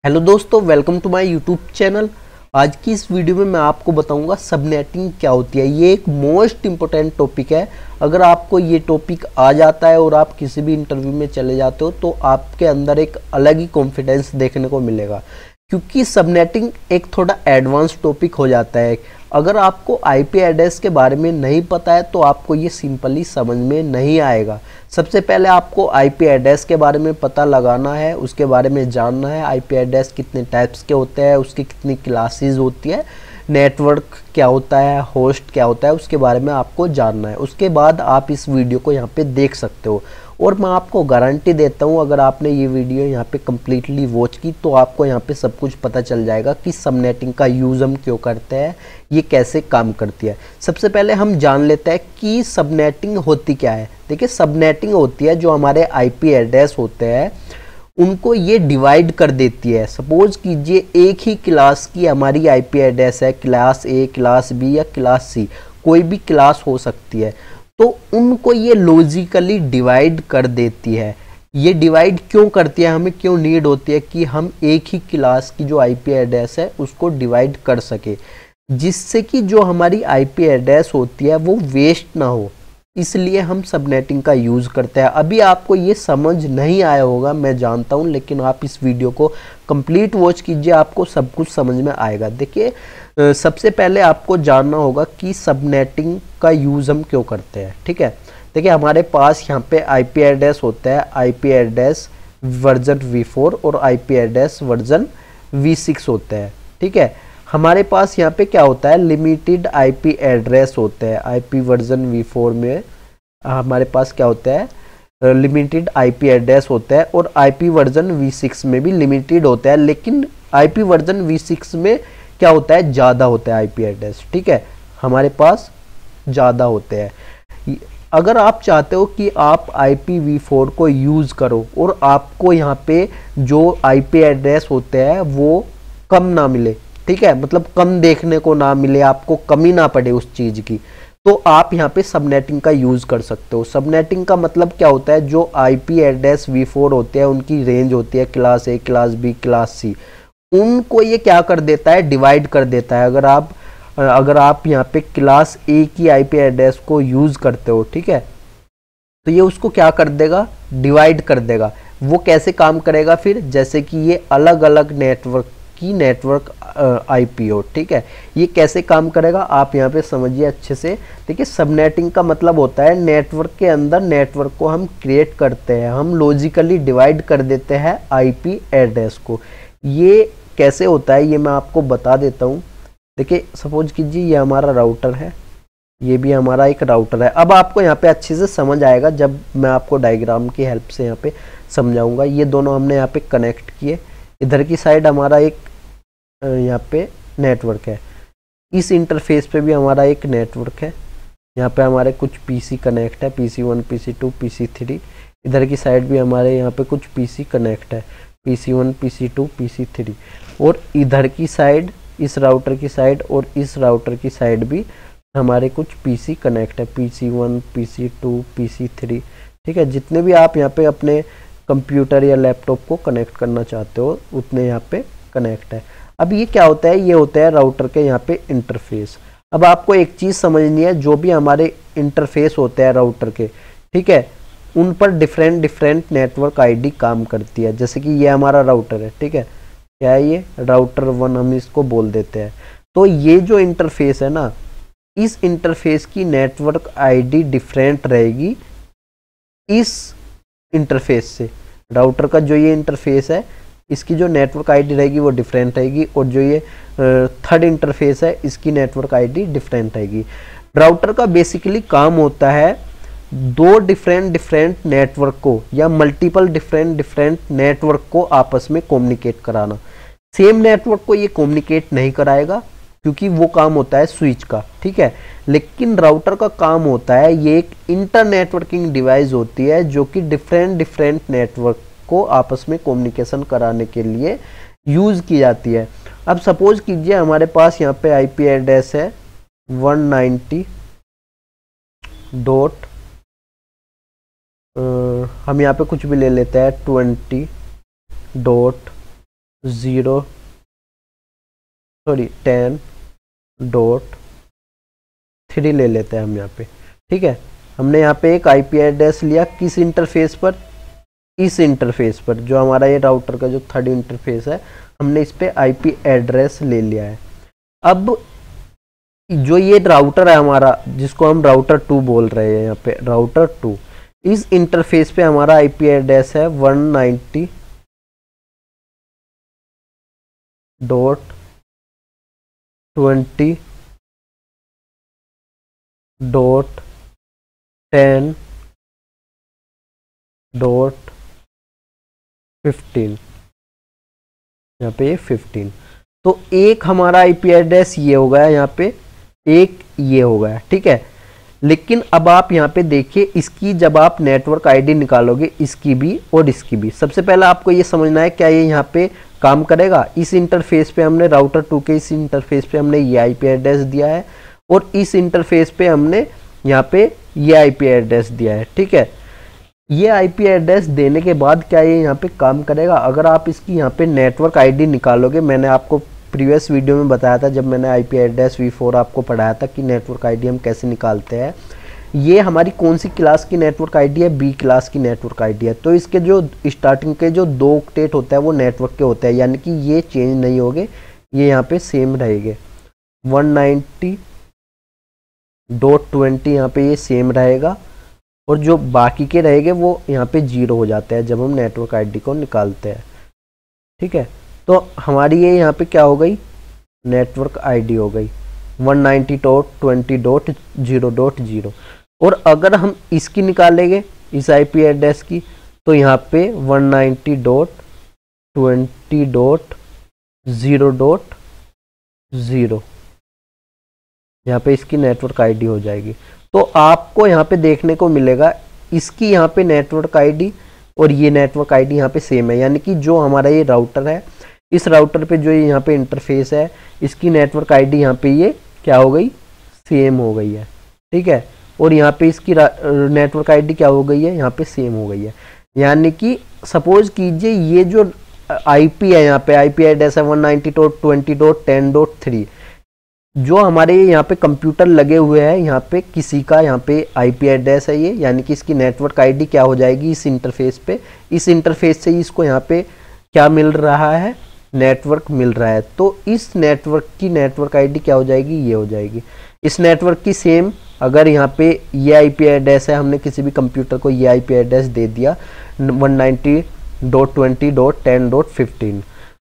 Hello दोस्तों, welcome to my YouTube channel. आज की इस वीडियो में मैं आपको बताऊंगा सबनेटिंग क्या होती है। ये एक मोस्ट इम्पोर्टेंट टॉपिक है। अगर आपको ये टॉपिक आ जाता है और आप किसी भी इंटरव्यू में चले जाते हो तो आपके अंदर एक अलग ही कॉन्फिडेंस देखने को मिलेगा, क्योंकि सबनेटिंग एक थोड़ा एडवांस टॉपिक हो जाता है। अगर आपको आईपी एड्रेस के बारे में नहीं पता है तो आपको ये सिंपली समझ में नहीं आएगा। सबसे पहले आपको आईपी एड्रेस के बारे में पता लगाना है, उसके बारे में जानना है। आईपी एड्रेस कितने टाइप्स के होते हैं, उसकी कितनी क्लासेस होती है, नेटवर्क क्या होता है, होस्ट क्या होता है, उसके बारे में आपको जानना है। उसके बाद आप इस वीडियो को यहाँ पे देख सकते हो और मैं आपको गारंटी देता हूँ, अगर आपने ये वीडियो यहाँ पे कम्प्लीटली वॉच की तो आपको यहाँ पे सब कुछ पता चल जाएगा कि सबनेटिंग का यूज़ हम क्यों करते हैं, ये कैसे काम करती है। सबसे पहले हम जान लेते हैं कि सबनेटिंग होती क्या है। देखिए, सबनेटिंग होती है जो हमारे आईपी एड्रेस होते हैं उनको ये डिवाइड कर देती है। सपोज कीजिए एक ही क्लास की हमारी आईपी एड्रेस है, क्लास ए, क्लास बी या क्लास सी, कोई भी क्लास हो सकती है, तो उनको ये लॉजिकली डिवाइड कर देती है। ये डिवाइड क्यों करती है, हमें क्यों नीड होती है कि हम एक ही क्लास की जो आईपी एड्रेस है उसको डिवाइड कर सके, जिससे कि जो हमारी आईपी एड्रेस होती है वो वेस्ट ना हो। इसलिए हम सबनेटिंग का यूज़ करते हैं। अभी आपको ये समझ नहीं आया होगा, मैं जानता हूँ, लेकिन आप इस वीडियो को कंप्लीट वॉच कीजिए, आपको सब कुछ समझ में आएगा। देखिए, सबसे पहले आपको जानना होगा कि सबनेटिंग का यूज़ हम क्यों करते हैं। ठीक है, देखिए हमारे पास यहाँ पे आईपी एड्रेस होता है, आईपी एड्रेस वर्जन V4 और आईपी एड्रेस वर्जन V6 होता है। ठीक है, हमारे पास यहाँ पे क्या होता है, लिमिटेड आईपी एड्रेस होते हैं। आईपी वर्जन V4 में हमारे पास क्या होता है, लिमिटेड आईपी एड्रेस होता है, और आईपी वर्जन V6 में भी लिमिटेड होता है, लेकिन आईपी वर्जन V6 में क्या होता है, ज़्यादा होता है आईपी एड्रेस। ठीक है, हमारे पास ज़्यादा होते हैं। अगर आप चाहते हो कि आप IPv4 को यूज़ करो और आपको यहाँ पे जो आईपी एड्रेस होते हैं वो कम ना मिले, ठीक है, मतलब कम देखने को ना मिले, आपको कमी ना पड़े उस चीज़ की, तो आप यहाँ पे सबनेटिंग का यूज़ कर सकते हो। सबनेटिंग का मतलब क्या होता है, जो आईपी एड्रेस V4 होते हैं उनकी रेंज होती है class A, class B, class C, उनको ये क्या कर देता है, डिवाइड कर देता है। अगर आप यहाँ पे क्लास ए की आईपी एड्रेस को यूज़ करते हो, ठीक है, तो ये उसको क्या कर देगा, डिवाइड कर देगा। वो कैसे काम करेगा फिर, जैसे कि ये अलग अलग नेटवर्क आईपी हो। ठीक है, ये कैसे काम करेगा आप यहाँ पे समझिए अच्छे से। देखिए, सबनेटिंग का मतलब होता है नेटवर्क के अंदर नेटवर्क को हम क्रिएट करते हैं, हम लॉजिकली डिवाइड कर देते हैं आईपी एड्रेस को। ये कैसे होता है ये मैं आपको बता देता हूँ। देखिए, सपोज कीजिए ये हमारा राउटर है, ये भी हमारा एक राउटर है। अब आपको यहाँ पे अच्छे से समझ आएगा जब मैं आपको डायग्राम की हेल्प से यहाँ पे समझाऊंगा। ये दोनों हमने यहाँ पे कनेक्ट किए, इधर की साइड हमारा एक यहाँ पे नेटवर्क है, इस इंटरफेस पे भी हमारा एक नेटवर्क है। यहाँ पे हमारे कुछ पीसी कनेक्ट है, PC1, PC2, PC3। इधर की साइड भी हमारे यहाँ पे कुछ पीसी कनेक्ट है, PC1, PC2, PC3। और इधर की साइड, इस राउटर की साइड और इस राउटर की साइड भी हमारे कुछ पीसी कनेक्ट है, PC1, PC2, PC3। ठीक है, जितने भी आप यहाँ पे अपने कंप्यूटर या लैपटॉप को कनेक्ट करना चाहते हो उतने यहाँ पे कनेक्ट है। अब ये क्या होता है, ये होता है राउटर के यहाँ पे इंटरफेस। अब आपको एक चीज़ समझनी है, जो भी हमारे इंटरफेस होते हैं राउटर के, ठीक है, उन पर डिफरेंट नेटवर्क आईडी काम करती है। जैसे कि ये हमारा राउटर है, ठीक है, क्या है ये, राउटर 1 हम इसको बोल देते हैं। तो ये जो इंटरफेस है ना, इस इंटरफेस की नेटवर्क आईडी डिफरेंट रहेगी इस इंटरफेस से। राउटर का जो ये इंटरफेस है इसकी जो नेटवर्क आईडी रहेगी वो डिफरेंट रहेगी, और जो ये थर्ड इंटरफेस है इसकी नेटवर्क आईडी डिफरेंट रहेगी। राउटर का बेसिकली काम होता है दो डिफरेंट नेटवर्क को या मल्टीपल डिफरेंट नेटवर्क को आपस में कम्युनिकेट कराना। सेम नेटवर्क को ये कम्युनिकेट नहीं कराएगा क्योंकि वो काम होता है स्विच का, ठीक है, लेकिन राउटर का काम होता है, ये एक इंटर नेटवर्किंग डिवाइस होती है जो कि डिफरेंट नेटवर्क को आपस में कम्युनिकेशन कराने के लिए यूज़ की जाती है। अब सपोज कीजिए हमारे पास यहाँ पे आईपी एड्रेस है 190 डॉट हम यहाँ पे कुछ भी ले लेते हैं 20 10.3 ले लेते हैं हम यहाँ पे। ठीक है, हमने यहाँ पे एक आईपी एड्रेस लिया किस इंटरफेस पर, इस इंटरफेस पर, जो हमारा ये राउटर का जो थर्ड इंटरफेस है, हमने इस पे आईपी एड्रेस ले लिया है। अब जो ये राउटर है हमारा, जिसको हम राउटर 2 बोल रहे हैं, यहाँ पे राउटर 2, इस इंटरफेस पे हमारा आईपी एड्रेस है 190.20.10.15, यहाँ पे ये 15। तो एक हमारा आईपी एड्रेस ये हो गया, यहाँ पे एक ये हो गया। ठीक है, लेकिन अब आप यहाँ पे देखिए, इसकी जब आप नेटवर्क आईडी निकालोगे, इसकी भी और इसकी भी, सबसे पहले आपको ये समझना है क्या ये यहाँ पे काम करेगा। इस इंटरफेस पे हमने राउटर 2 के इस इंटरफेस पे हमने ये आईपी एड्रेस दिया है, और इस इंटरफेस पे हमने यहाँ पे ये आईपी एड्रेस दिया है। ठीक है, ये आईपी एड्रेस देने के बाद क्या ये यहाँ पे काम करेगा। अगर आप इसकी यहाँ पे नेटवर्क आईडी निकालोगे, मैंने आपको प्रीवियस वीडियो में बताया था, जब मैंने आईपी एड्रेस V4 आपको पढ़ाया था कि नेटवर्क आईडी हम कैसे निकालते हैं। ये हमारी कौन सी क्लास की नेटवर्क आईडी है, बी क्लास की नेटवर्क आईडी है। तो इसके जो स्टार्टिंग के जो 2 ऑक्टेट होता है वो नेटवर्क के होते हैं, यानी कि ये चेंज नहीं होंगे, ये यहाँ पे सेम रहेंगे। 190.20 यहाँ पे ये सेम रहेगा, और जो बाकी के रहेंगे वो यहाँ पे 0 हो जाते हैं जब हम नेटवर्क आईडी को निकालते हैं। ठीक है, तो हमारी ये यहाँ पे क्या हो गई, नेटवर्क आईडी हो गई 190.20.0.0। और अगर हम इसकी निकालेंगे इस आईपी एड्रेस की, तो यहाँ पे 190.20.0.0 यहाँ पे इसकी नेटवर्क आईडी हो जाएगी। तो आपको यहाँ पे देखने को मिलेगा इसकी यहाँ पे नेटवर्क आईडी और ये नेटवर्क आईडी यहाँ पे सेम है, यानी कि जो हमारा ये राउटर है, इस राउटर पे जो यहाँ पे इंटरफेस है, इसकी नेटवर्क आईडी यहाँ पे ये क्या हो गई, सेम हो गई है। ठीक है, और यहाँ पे इसकी नेटवर्क आईडी क्या हो गई है, यहाँ पे सेम हो गई है। यानी कि सपोज कीजिए ये जो आईपी है, यहाँ पे आईपी एड्रेस है 190.20.10.3, जो हमारे यहाँ पे कंप्यूटर लगे हुए हैं, यहाँ पे किसी का यहाँ पे आईपी एड्रेस है ये, यानी कि इसकी नेटवर्क आईडी क्या हो जाएगी, इस इंटरफेस पे, इस इंटरफेस से ही इसको यहाँ पे क्या मिल रहा है, नेटवर्क मिल रहा है। तो इस नेटवर्क की नेटवर्क आईडी क्या हो जाएगी, ये हो जाएगी। इस नेटवर्क की सेम, अगर यहाँ पे ये आईपी एड्रेस है, हमने किसी भी कंप्यूटर को ये आईपी एड्रेस दे दिया 190.20.10.15,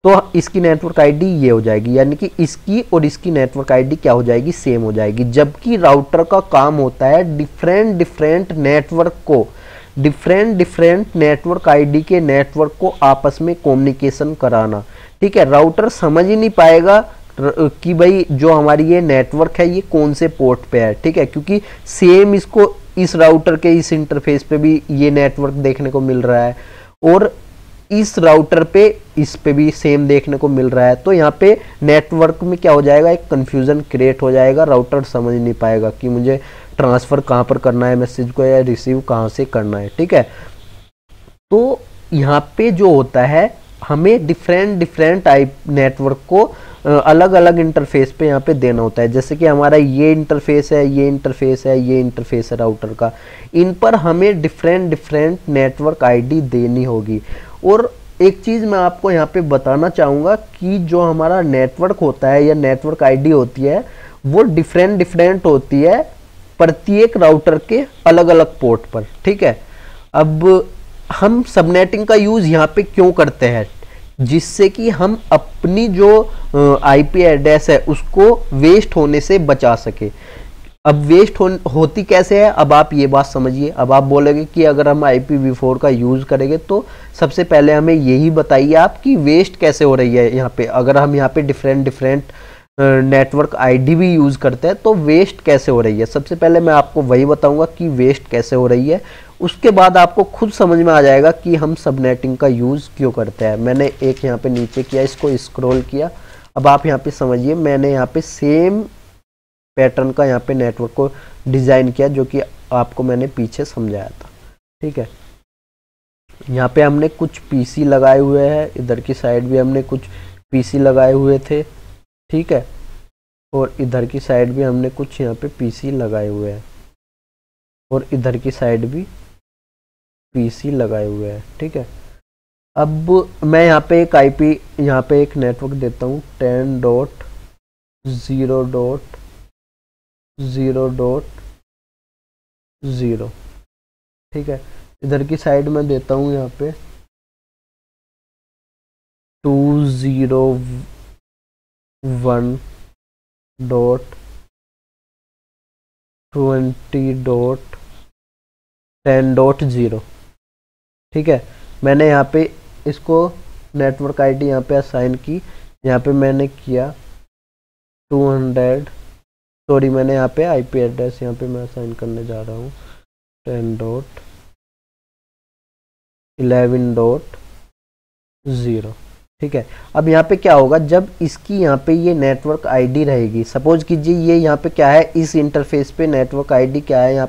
तो इसकी नेटवर्क आईडी ये हो जाएगी, यानी कि इसकी और इसकी नेटवर्क आईडी क्या हो जाएगी, सेम हो जाएगी। जबकि राउटर का काम होता है डिफरेंट नेटवर्क आईडी के नेटवर्क को आपस में कम्युनिकेशन कराना। ठीक है, राउटर समझ ही नहीं पाएगा कि भाई जो हमारी ये नेटवर्क है ये कौन से पोर्ट पे है। ठीक है, क्योंकि सेम इसको इस राउटर के इस इंटरफेस पे भी ये नेटवर्क देखने को मिल रहा है, और इस राउटर पे इस पे भी सेम देखने को मिल रहा है। तो यहाँ पे नेटवर्क में क्या हो जाएगा, एक कंफ्यूजन क्रिएट हो जाएगा, राउटर समझ नहीं पाएगा कि मुझे ट्रांसफर कहाँ पर करना है मैसेज को, या रिसीव कहाँ से करना है। ठीक है, तो यहाँ पे जो होता है, हमें डिफरेंट टाइप नेटवर्क को अलग अलग इंटरफेस पे यहाँ पे देना होता है। जैसे कि हमारा ये इंटरफेस है, ये इंटरफेस है, ये इंटरफेस है राउटर का, इन पर हमें डिफरेंट नेटवर्क आईडी देनी होगी। और एक चीज़ मैं आपको यहाँ पे बताना चाहूँगा कि जो हमारा नेटवर्क होता है या नेटवर्क आईडी होती है, वो डिफरेंट होती है प्रत्येक राउटर के अलग अलग पोर्ट पर। ठीक है, अब हम सबनेटिंग का यूज़ यहाँ पे क्यों करते हैं, जिससे कि हम अपनी जो आईपी एड्रेस है उसको वेस्ट होने से बचा सके। अब वेस्ट होती कैसे है, अब आप ये बात समझिए। अब आप बोलोगे कि अगर हम IPv4 का यूज़ करेंगे तो सबसे पहले हमें यही बताइए आप कि वेस्ट कैसे हो रही है यहाँ पे। अगर हम यहाँ पे डिफरेंट नेटवर्क आईडी भी यूज़ करते हैं तो वेस्ट कैसे हो रही है। सबसे पहले मैं आपको वही बताऊंगा कि वेस्ट कैसे हो रही है, उसके बाद आपको खुद समझ में आ जाएगा कि हम सबनेटिंग का यूज़ क्यों करते हैं। मैंने एक यहाँ पे नीचे किया, इसको स्क्रॉल किया, अब आप यहाँ पे समझिए, मैंने यहाँ पे सेम पैटर्न का यहाँ पे नेटवर्क को डिज़ाइन किया जो कि आपको मैंने पीछे समझाया था। ठीक है, यहाँ पे हमने कुछ पीसी लगाए हुए हैं, इधर की साइड भी हमने कुछ पीसी लगाए हुए थे, ठीक है, और इधर की साइड भी हमने कुछ यहाँ पे पीसी लगाए हुए हैं, और इधर की साइड भी पीसी लगाए हुए हैं, ठीक है। अब मैं यहाँ पे एक आईपी, यहाँ पे एक नेटवर्क देता हूँ 10.0.0.0, ठीक है। इधर की साइड में देता हूँ यहाँ पे 201.20.10.0, ठीक है। मैंने यहाँ पे इसको नेटवर्क आईडी यहाँ पे असाइन की, यहाँ पे मैंने किया 200, सॉरी मैंने यहाँ पे आईपी एड्रेस यहाँ पे मैं असाइन करने जा रहा हूँ 10.11.0, ठीक है। अब यहाँ पे क्या होगा, जब इसकी यहाँ पे ये नेटवर्क आईडी रहेगी, सपोज कीजिए ये यहाँ पे क्या है, इस इंटरफेस पे नेटवर्क आईडी क्या है, यहाँ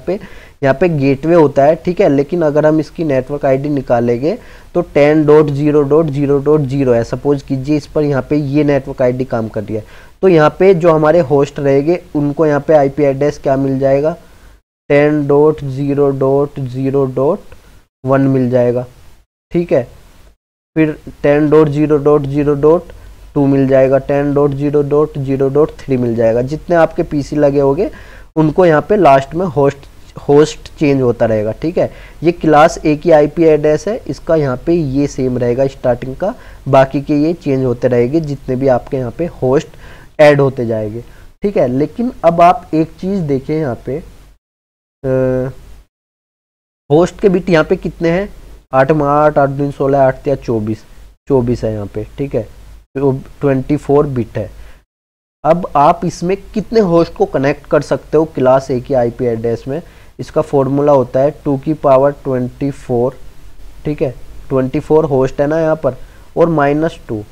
पे गेटवे होता है, ठीक है। लेकिन अगर हम इसकी नेटवर्क आईडी निकालेंगे तो 10.0.0.0 है, सपोज कीजिए इस पर यहाँ पे ये नेटवर्क आईडी काम कर रही है, तो यहाँ पे जो हमारे होस्ट रहेंगे उनको यहाँ पे आईपी एड्रेस क्या मिल जाएगा, 10.0.0.1 मिल जाएगा, ठीक है। फिर 10.0.0.2 मिल जाएगा, 10.0.0.3 मिल जाएगा। जितने आपके पीसी लगे होंगे उनको यहाँ पे लास्ट में होस्ट चेंज होता रहेगा, ठीक है। ये क्लास ए की आईपी एड्रेस है, इसका यहाँ पे ये सेम रहेगा स्टार्टिंग का, बाकी के ये चेंज होते रहेंगे जितने भी आपके यहाँ पे होस्ट ऐड होते जाएंगे, ठीक है। लेकिन अब आप एक चीज देखें, यहाँ पे होस्ट के बिट यहाँ पे कितने हैं, 8 में 8, 8 दूनी 16, 8 या 24 है यहाँ पे, ठीक है, तो 24 बिट है। अब आप इसमें कितने होस्ट को कनेक्ट कर सकते हो क्लास ए की आईपी एड्रेस में, इसका फॉर्मूला होता है 2 की पावर 24, ठीक है, 24 होस्ट है ना यहाँ पर, और -2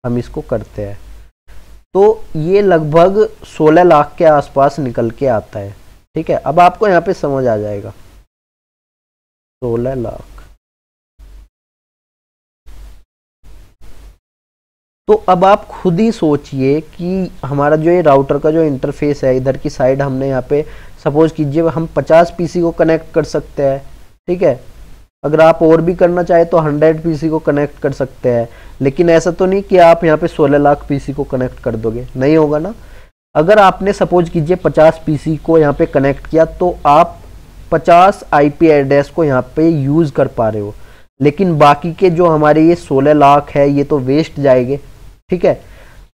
हम इसको करते हैं, तो ये लगभग 16 लाख के आसपास निकल के आता है, ठीक है। अब आपको यहाँ पे समझ आ जाएगा 16 लाख, तो अब आप खुद ही सोचिए कि हमारा जो ये राउटर का जो इंटरफेस है, इधर की साइड हमने यहाँ पे सपोज कीजिए हम 50 पीसी को कनेक्ट कर सकते हैं, ठीक है। अगर आप और भी करना चाहे तो 100 पीसी को कनेक्ट कर सकते हैं, लेकिन ऐसा तो नहीं कि आप यहाँ पे 16 लाख पीसी को कनेक्ट कर दोगे, नहीं होगा ना। अगर आपने सपोज कीजिए 50 पीसी को यहाँ पे कनेक्ट किया तो आप 50 आईपी एड्रेस को यहाँ पे यूज कर पा रहे हो, लेकिन बाकी के जो हमारे ये 16 लाख है ये तो वेस्ट जाएंगे, ठीक है।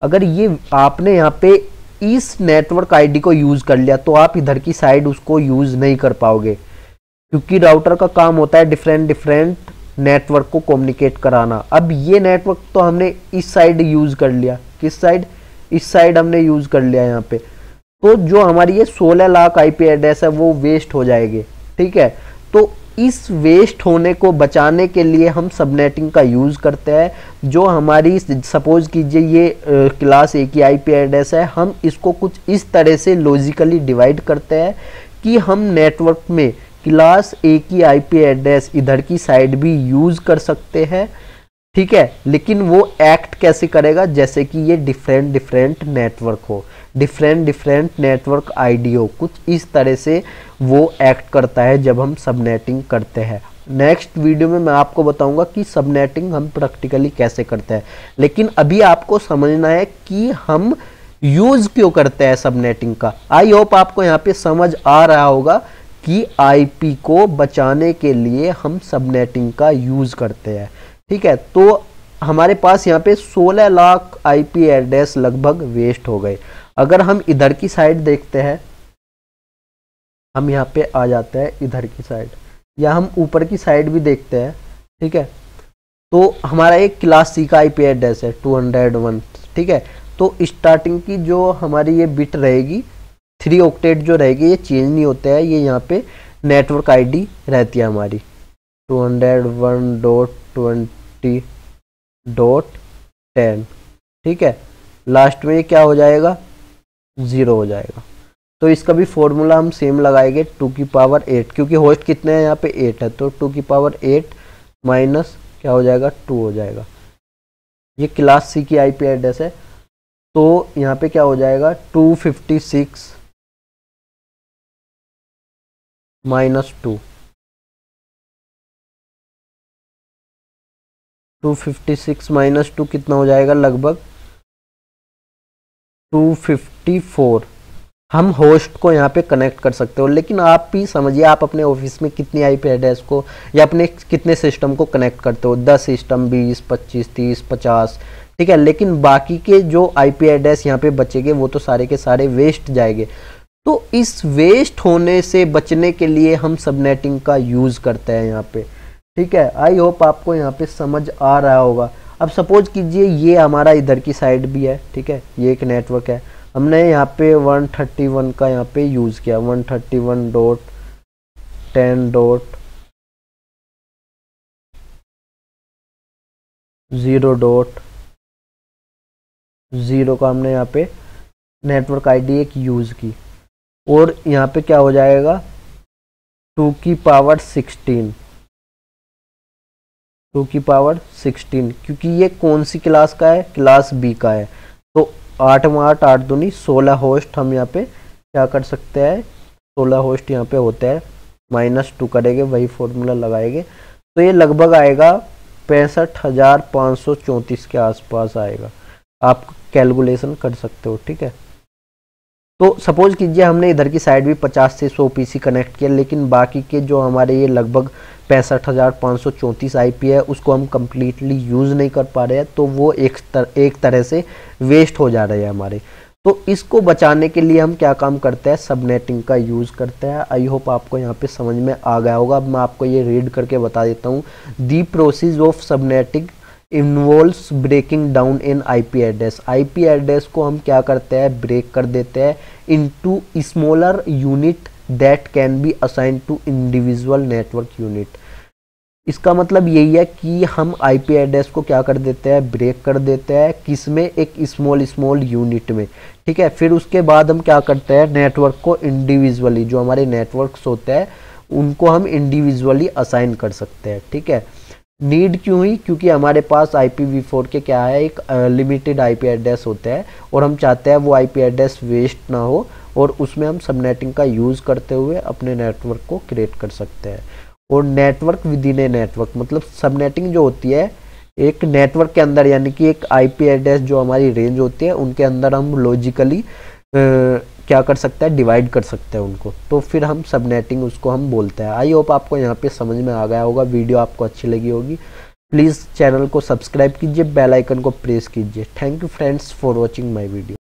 अगर ये आपने यहाँ पे इस नेटवर्क आईडी को यूज कर लिया तो आप इधर की साइड उसको यूज नहीं कर पाओगे, क्योंकि राउटर का काम होता है डिफरेंट नेटवर्क को कम्युनिकेट कराना। अब ये नेटवर्क तो हमने इस साइड यूज कर लिया, किस साइड, इस साइड हमने यूज कर लिया यहाँ पे, तो जो हमारी ये 16 लाख आईपी एड्रेस है वो वेस्ट हो जाएंगे, ठीक है। तो इस वेस्ट होने को बचाने के लिए हम सबनेटिंग का यूज करते हैं। जो हमारी सपोज कीजिए ये क्लास ए की आईपी एड्रेस है, हम इसको कुछ इस तरह से लॉजिकली डिवाइड करते हैं कि हम नेटवर्क में क्लास ए की आईपी एड्रेस इधर की साइड भी यूज कर सकते हैं, ठीक है। लेकिन वो एक्ट कैसे करेगा, जैसे कि ये डिफरेंट नेटवर्क हो, डिफरेंट नेटवर्क आईडी हो, कुछ इस तरह से वो एक्ट करता है जब हम सबनेटिंग करते हैं। नेक्स्ट वीडियो में मैं आपको बताऊंगा कि सबनेटिंग हम प्रैक्टिकली कैसे करते हैं, लेकिन अभी आपको समझना है कि हम यूज क्यों करते हैं सबनेटिंग का। आई होप आपको यहाँ पे समझ आ रहा होगा कि आईपी को बचाने के लिए हम सबनेटिंग का यूज करते हैं, ठीक है। तो हमारे पास यहाँ पे 16 लाख आईपी एड्रेस लगभग वेस्ट हो गए। अगर हम इधर की साइड देखते हैं, हम यहाँ पे आ जाते हैं इधर की साइड, या हम ऊपर की साइड भी देखते हैं, ठीक है। तो हमारा एक क्लास सी का आईपी एड्रेस है 201, ठीक है। तो स्टार्टिंग की जो हमारी ये बिट रहेगी 3 ऑक्टेट जो रहेगी ये चेंज नहीं होता है, ये यहाँ पे नेटवर्क आईडी रहती है हमारी 201.20.10, ठीक है। लास्ट में ये क्या हो जाएगा, 0 हो जाएगा। तो इसका भी फॉर्मूला हम सेम लगाएंगे 2 की पावर 8, क्योंकि होस्ट कितने हैं यहाँ पे 8 है, तो 2 की पावर 8 माइनस क्या हो जाएगा 2 हो जाएगा। ये क्लास सी की आईपी एड्रेस है, तो यहाँ पे क्या हो जाएगा 256 माइनस 2, 256 माइनस 2 कितना हो जाएगा, लगभग 254। हम होस्ट को यहाँ पे कनेक्ट कर सकते हो, लेकिन आप भी समझिए आप अपने ऑफिस में कितनी आईपी एड्रेस को या अपने कितने सिस्टम को कनेक्ट करते हो, 10 सिस्टम, 20, 25, 30, 50, ठीक है। लेकिन बाकी के जो आईपी एड्रेस यहाँ पे बचेंगे वो तो सारे के सारे वेस्ट जाएंगे। तो इस वेस्ट होने से बचने के लिए हम सबनेटिंग का यूज़ करते हैं यहाँ पे, ठीक है। आई होप आपको यहाँ पे समझ आ रहा होगा। अब सपोज कीजिए ये हमारा इधर की साइड भी है, ठीक है, ये एक नेटवर्क है, हमने यहाँ पे 131 का यहाँ पे यूज़ किया, 131.10.0.0 का हमने यहाँ पे नेटवर्क आईडी एक यूज़ की, और यहाँ पे क्या हो जाएगा 2 की पावर 16, 2 की पावर 16, क्योंकि ये कौन सी क्लास का है, क्लास बी का है। तो 8 में 8, 8 दूनी 16 होस्ट हम यहाँ पे क्या कर सकते हैं, 16 होस्ट यहाँ पे होते हैं, -2 करेंगे, वही फॉर्मूला लगाएंगे, तो ये लगभग आएगा 65,534 के आसपास आएगा। आप कैलकुलेशन कर सकते हो, ठीक है। तो सपोज कीजिए हमने इधर की साइड भी 50 से 100 पीसी कनेक्ट किया, लेकिन बाकी के जो हमारे ये लगभग 65,534 आईपी है उसको हम कम्प्लीटली यूज़ नहीं कर पा रहे हैं, तो वो एक तरह से वेस्ट हो जा रहे हैं हमारे। तो इसको बचाने के लिए हम क्या काम करते हैं, सबनेटिंग का यूज़ करते हैं। आई होप आपको यहाँ पे समझ में आ गया होगा। अब मैं आपको ये रीड करके बता देता हूँ। The process of subnetting involves breaking down in IP address. IP address को हम क्या करते हैं, ब्रेक कर देते हैं into smaller unit that can be assign to individual network unit. इसका मतलब यही है कि हम आईपी एड्रेस को क्या कर देते हैं, ब्रेक कर देते हैं, किस में, एक स्मॉल यूनिट में, ठीक है। फिर उसके बाद हम क्या करते हैं, नेटवर्क को इंडिविजुअली, जो हमारे नेटवर्क्स होते हैं उनको हम इंडिविजुअली असाइन कर सकते हैं, ठीक है। नीड क्यों हुई, क्योंकि हमारे पास IPv4 के क्या है, एक लिमिटेड आईपी एड्रेस होता है, और हम चाहते हैं वो आईपी एड्रेस वेस्ट ना हो, और उसमें हम सबनेटिंग का यूज़ करते हुए अपने नेटवर्क को क्रिएट कर सकते हैं। और network with in a network, मतलब सबनेटिंग जो होती है एक नेटवर्क के अंदर, यानी कि एक आईपी एड्रेस जो हमारी रेंज होती है उनके अंदर हम लॉजिकली क्या कर सकते हैं, डिवाइड कर सकते हैं उनको, तो फिर हम सबनेटिंग उसको हम बोलते हैं। आई होप आपको यहाँ पे समझ में आ गया होगा। वीडियो आपको अच्छी लगी होगी, प्लीज़ चैनल को सब्सक्राइब कीजिए, बेल आइकन को प्रेस कीजिए। Thank you friends for watching my video.